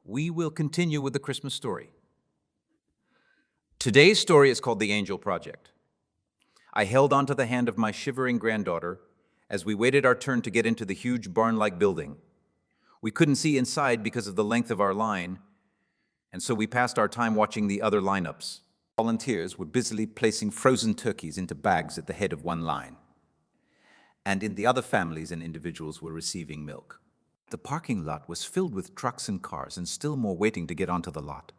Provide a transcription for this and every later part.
we will continue with the Christmas story. Today's story is called The Angel Project. I held onto the hand of my shivering granddaughter as we waited our turn to get into the huge barn-like building. We couldn't see inside because of the length of our line, and so we passed our time watching the other lineups. Volunteers were busily placing frozen turkeys into bags at the head of one line, and in the other families and individuals were receiving milk. The parking lot was filled with trucks and cars, and still more waiting to get onto the lot.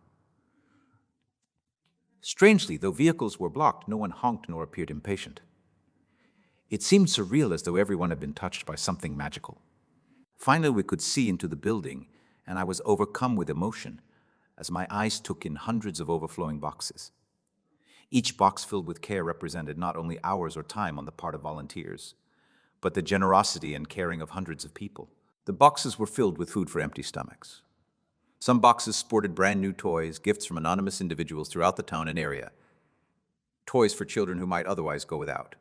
Strangely, though vehicles were blocked, no one honked nor appeared impatient. It seemed surreal, as though everyone had been touched by something magical. Finally, we could see into the building, and I was overcome with emotion as my eyes took in hundreds of overflowing boxes. Each box filled with care represented not only hours or time on the part of volunteers, but the generosity and caring of hundreds of people. The boxes were filled with food for empty stomachs. Some boxes sported brand new toys, gifts from anonymous individuals throughout the town and area. Toys for children who might otherwise go without.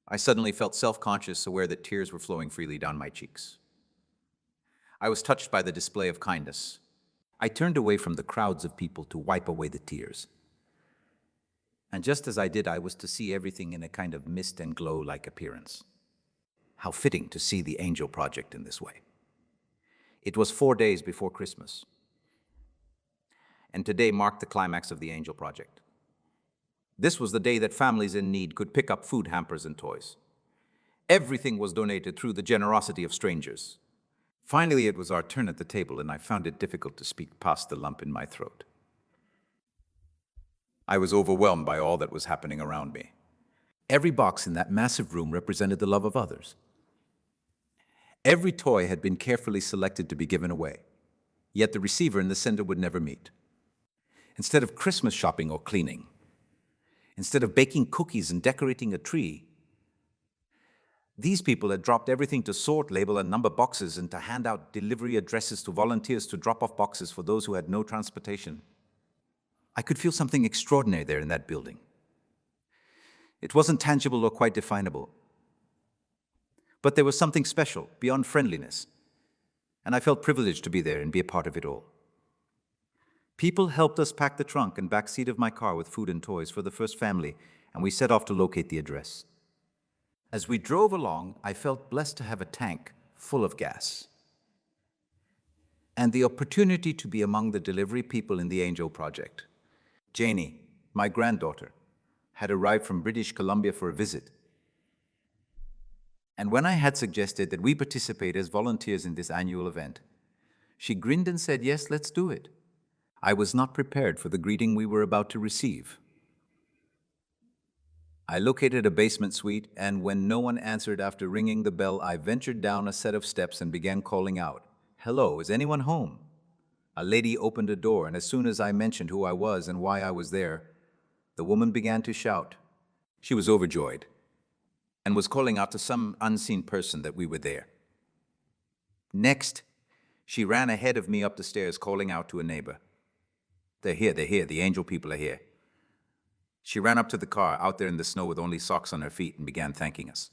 I suddenly felt self-conscious, aware that tears were flowing freely down my cheeks. I was touched by the display of kindness. I turned away from the crowds of people to wipe away the tears. And just as I did, I was to see everything in a kind of mist and glow-like appearance. How fitting to see the Angel Project in this way. It was 4 days before Christmas, and today marked the climax of the Angel Project. This was the day that families in need could pick up food hampers and toys. Everything was donated through the generosity of strangers. Finally, it was our turn at the table, and I found it difficult to speak past the lump in my throat. I was overwhelmed by all that was happening around me. Every box in that massive room represented the love of others. Every toy had been carefully selected to be given away, yet the receiver and the sender would never meet. Instead of Christmas shopping or cleaning, instead of baking cookies and decorating a tree, these people had dropped everything to sort, label, and number boxes, and to hand out delivery addresses to volunteers to drop off boxes for those who had no transportation. I could feel something extraordinary there in that building. It wasn't tangible or quite definable, but there was something special, beyond friendliness, and I felt privileged to be there and be a part of it all. People helped us pack the trunk and back seat of my car with food and toys for the first family, and we set off to locate the address. As we drove along, I felt blessed to have a tank full of gas and the opportunity to be among the delivery people in the Angel Project. Janie, my granddaughter, had arrived from British Columbia for a visit. And when I had suggested that we participate as volunteers in this annual event, she grinned and said, "Yes, let's do it." I was not prepared for the greeting we were about to receive. I located a basement suite, and when no one answered after ringing the bell, I ventured down a set of steps and began calling out, "Hello, is anyone home?" A lady opened a door, and as soon as I mentioned who I was and why I was there, the woman began to shout. She was overjoyed and was calling out to some unseen person that we were there. Next, she ran ahead of me up the stairs, calling out to a neighbor. They're here, the Angel people are here." She ran up to the car, out there in the snow with only socks on her feet, and began thanking us.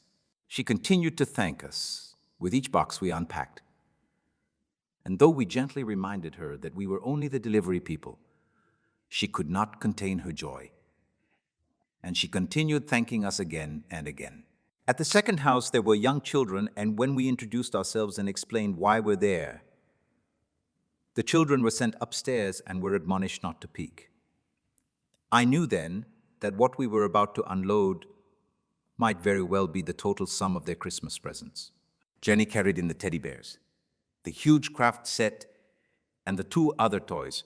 She continued to thank us with each box we unpacked. And though we gently reminded her that we were only the delivery people, she could not contain her joy. And she continued thanking us again and again. At the second house, there were young children, and when we introduced ourselves and explained why we're there, the children were sent upstairs and were admonished not to peek. I knew then that what we were about to unload might very well be the total sum of their Christmas presents. Jenny carried in the teddy bears, the huge craft set, and the 2 other toys,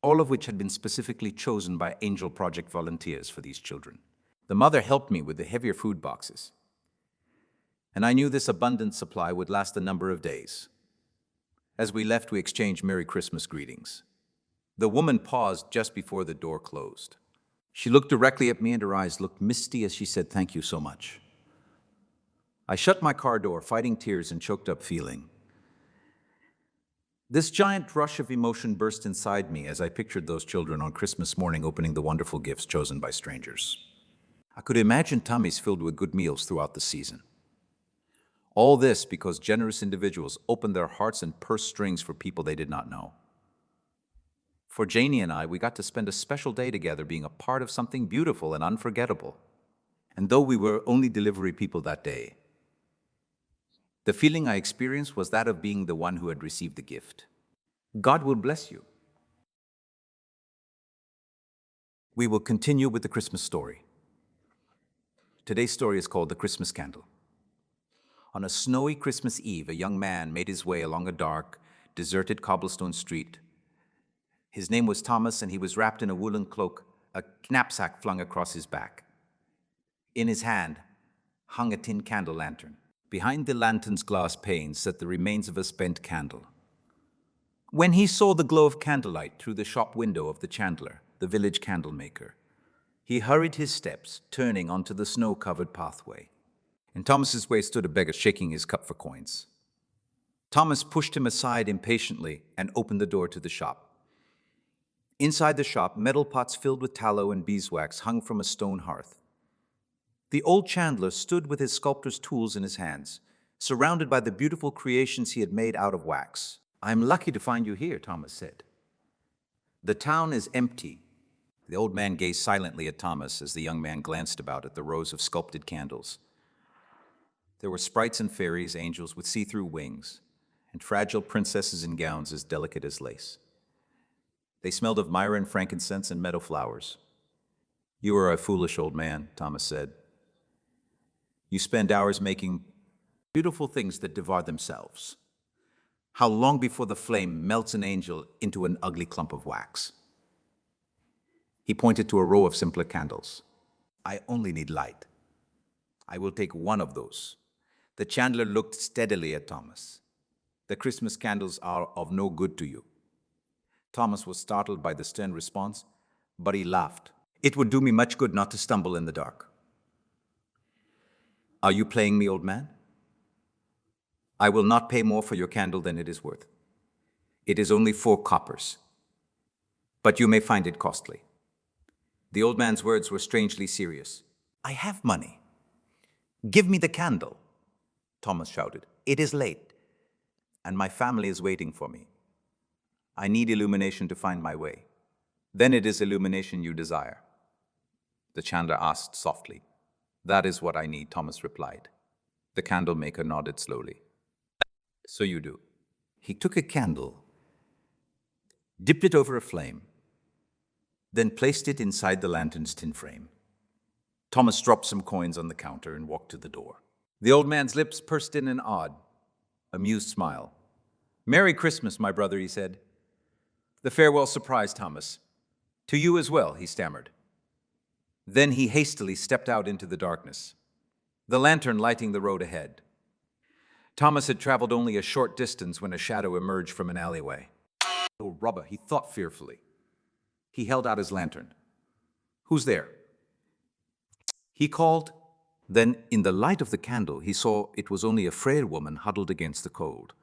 all of which had been specifically chosen by Angel Project volunteers for these children. The mother helped me with the heavier food boxes, and I knew this abundant supply would last a number of days. As we left, we exchanged Merry Christmas greetings. The woman paused just before the door closed. She looked directly at me, and her eyes looked misty as she said, "Thank you so much." I shut my car door, fighting tears and choked up feeling. This giant rush of emotion burst inside me as I pictured those children on Christmas morning opening the wonderful gifts chosen by strangers. I could imagine tummies filled with good meals throughout the season. All this because generous individuals opened their hearts and purse strings for people they did not know. For Janie and I, we got to spend a special day together being a part of something beautiful and unforgettable. And though we were only delivery people that day, the feeling I experienced was that of being the one who had received the gift. God will bless you. We will continue with the Christmas story. Today's story is called The Christmas Candle. On a snowy Christmas Eve, a young man made his way along a dark, deserted cobblestone street. His name was Thomas, and he was wrapped in a woolen cloak, a knapsack flung across his back. In his hand hung a tin candle lantern. Behind the lantern's glass panes sat the remains of a spent candle. When he saw the glow of candlelight through the shop window of the chandler, the village candle maker, he hurried his steps, turning onto the snow-covered pathway. In Thomas's way stood a beggar shaking his cup for coins. Thomas pushed him aside impatiently and opened the door to the shop. Inside the shop, metal pots filled with tallow and beeswax hung from a stone hearth. The old chandler stood with his sculptor's tools in his hands, surrounded by the beautiful creations he had made out of wax. "I'm lucky to find you here," Thomas said. "The town is empty." The old man gazed silently at Thomas as the young man glanced about at the rows of sculpted candles. There were sprites and fairies, angels with see-through wings, and fragile princesses in gowns as delicate as lace. They smelled of myrrh and frankincense and meadow flowers. "You are a foolish old man," Thomas said. "You spend hours making beautiful things that devour themselves. How long before the flame melts an angel into an ugly clump of wax?" He pointed to a row of simpler candles. "I only need light. I will take one of those." The chandler looked steadily at Thomas. "The Christmas candles are of no good to you." Thomas was startled by the stern response, but he laughed. "It would do me much good not to stumble in the dark." "Are you playing me, old man?" "I will not pay more for your candle than it is worth. It is only 4 coppers, but you may find it costly." The old man's words were strangely serious. "I have money. Give me the candle," Thomas shouted. "It is late, and my family is waiting for me. I need illumination to find my way." "Then it is illumination you desire?" the chandler asked softly. "That is what I need," Thomas replied. The candle maker nodded slowly. "So you do." He took a candle, dipped it over a flame, then placed it inside the lantern's tin frame. Thomas dropped some coins on the counter and walked to the door. The old man's lips pursed in an odd, amused smile. "Merry Christmas, my brother," he said. The farewell surprised Thomas. "To you as well," he stammered. Then he hastily stepped out into the darkness, the lantern lighting the road ahead. Thomas had traveled only a short distance when a shadow emerged from an alleyway. "Oh, rubber," he thought fearfully. He held out his lantern. "Who's there?" he called. Then, in the light of the candle, he saw it was only a frail woman huddled against the cold.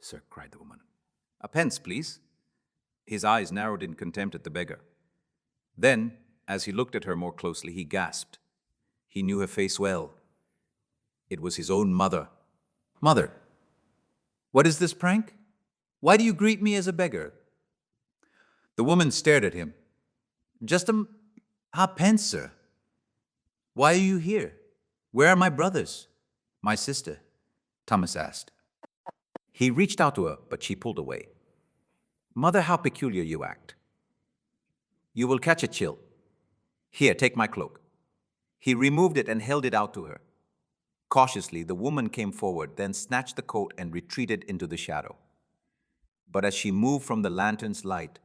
"Sir," cried the woman. "A pence, please." His eyes narrowed in contempt at the beggar. Then, as he looked at her more closely, he gasped. He knew her face well. It was his own mother. "Mother, what is this prank? Why do you greet me as a beggar?" The woman stared at him. "Just a halfpence, sir." "Why are you here? Where are my brothers?" "My sister?" Thomas asked. He reached out to her, but she pulled away. "Mother, how peculiar you act. You will catch a chill. Here, take my cloak." He removed it and held it out to her. Cautiously, the woman came forward, then snatched the coat and retreated into the shadow. But as she moved from the lantern's light,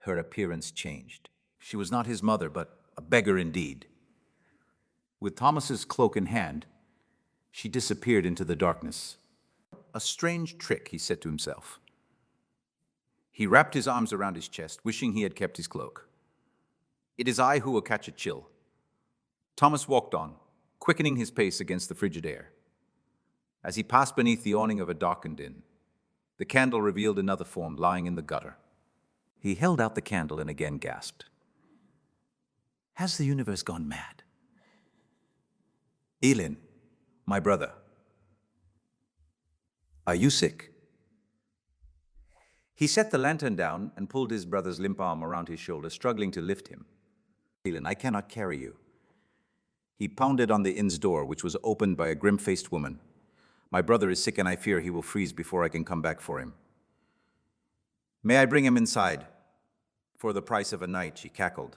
her appearance changed. She was not his mother, but a beggar indeed. With Thomas's cloak in hand, she disappeared into the darkness. "A strange trick," he said to himself. He wrapped his arms around his chest, wishing he had kept his cloak. "It is I who will catch a chill." Thomas walked on, quickening his pace against the frigid air. As he passed beneath the awning of a darkened inn, the candle revealed another form lying in the gutter. He held out the candle and again gasped. Has the universe gone mad? "Elin, My brother, are you sick? He set the lantern down and pulled his brother's limp arm around his shoulder, struggling to lift him. Elin, I cannot carry you. He pounded on the inn's door, which was opened by a grim-faced woman. My brother is sick and I fear he will freeze before I can come back for him. May I bring him inside? For the price of a night, she cackled.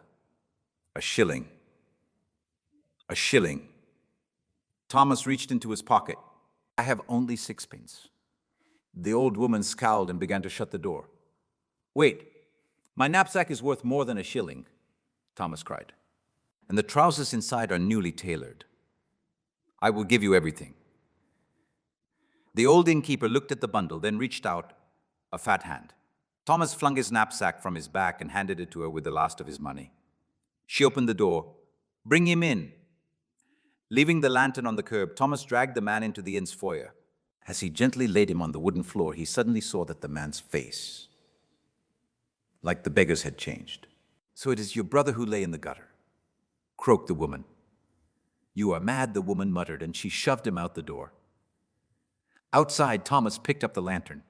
A shilling. A shilling. Thomas reached into his pocket. I have only 6 pence. The old woman scowled and began to shut the door. Wait, my knapsack is worth more than a shilling, Thomas cried. And the trousers inside are newly tailored. I will give you everything. The old innkeeper looked at the bundle, then reached out a fat hand. Thomas flung his knapsack from his back and handed it to her with the last of his money. She opened the door. Bring him in. Leaving the lantern on the curb, Thomas dragged the man into the inn's foyer. As he gently laid him on the wooden floor, he suddenly saw that the man's face, like the beggar's, had changed. So it is your brother who lay in the gutter, croaked the woman. You are mad, the woman muttered, and she shoved him out the door. Outside, Thomas picked up the lantern.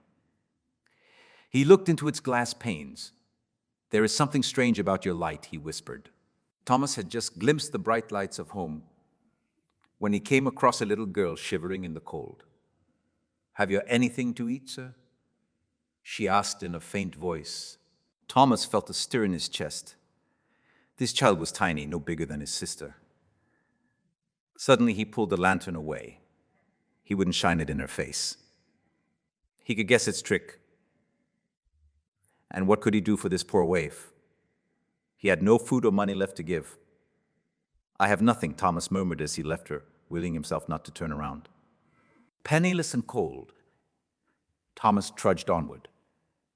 He looked into its glass panes. There is something strange about your light, he whispered. Thomas had just glimpsed the bright lights of home when he came across a little girl shivering in the cold. Have you anything to eat, sir? She asked in a faint voice. Thomas felt a stir in his chest. This child was tiny, no bigger than his sister. Suddenly he pulled the lantern away. He wouldn't shine it in her face. He could guess its trick. And what could he do for this poor waif? He had no food or money left to give. I have nothing, Thomas murmured as he left her, willing himself not to turn around. Penniless and cold, Thomas trudged onward,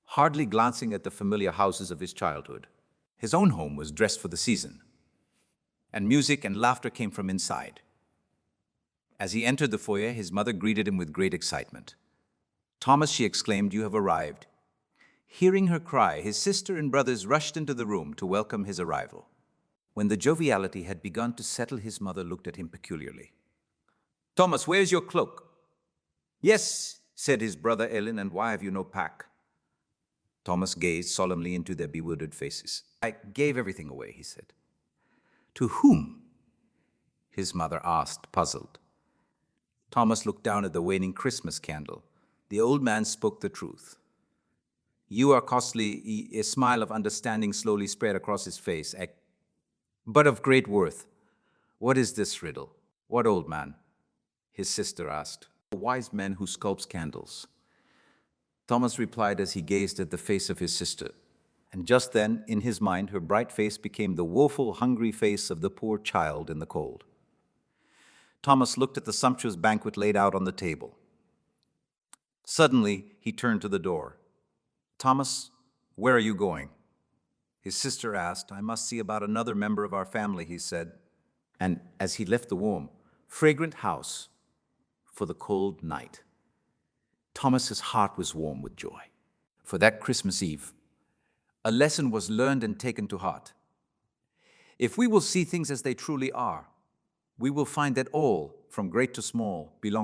hardly glancing at the familiar houses of his childhood. His own home was dressed for the season, and music and laughter came from inside. As he entered the foyer, his mother greeted him with great excitement. Thomas, she exclaimed, you have arrived. Hearing her cry, his sister and brothers rushed into the room to welcome his arrival. When the joviality had begun to settle, his mother looked at him peculiarly. Thomas, where's your cloak? Yes, said his brother Ellen, and why have you no pack? Thomas gazed solemnly into their bewildered faces. I gave everything away, he said. To whom? His mother asked, puzzled. Thomas looked down at the waning Christmas candle. The old man spoke the truth. You are costly, a smile of understanding slowly spread across his face, but of great worth. What is this riddle? What old man? His sister asked. A wise man who sculpts candles. Thomas replied as he gazed at the face of his sister. And just then, in his mind, her bright face became the woeful, hungry face of the poor child in the cold. Thomas looked at the sumptuous banquet laid out on the table. Suddenly, he turned to the door. Thomas, where are you going? His sister asked. I must see about another member of our family, he said. And as he left the warm, fragrant house for the cold night, Thomas's heart was warm with joy. For that Christmas Eve, a lesson was learned and taken to heart. If we will see things as they truly are, we will find that all, from great to small, belong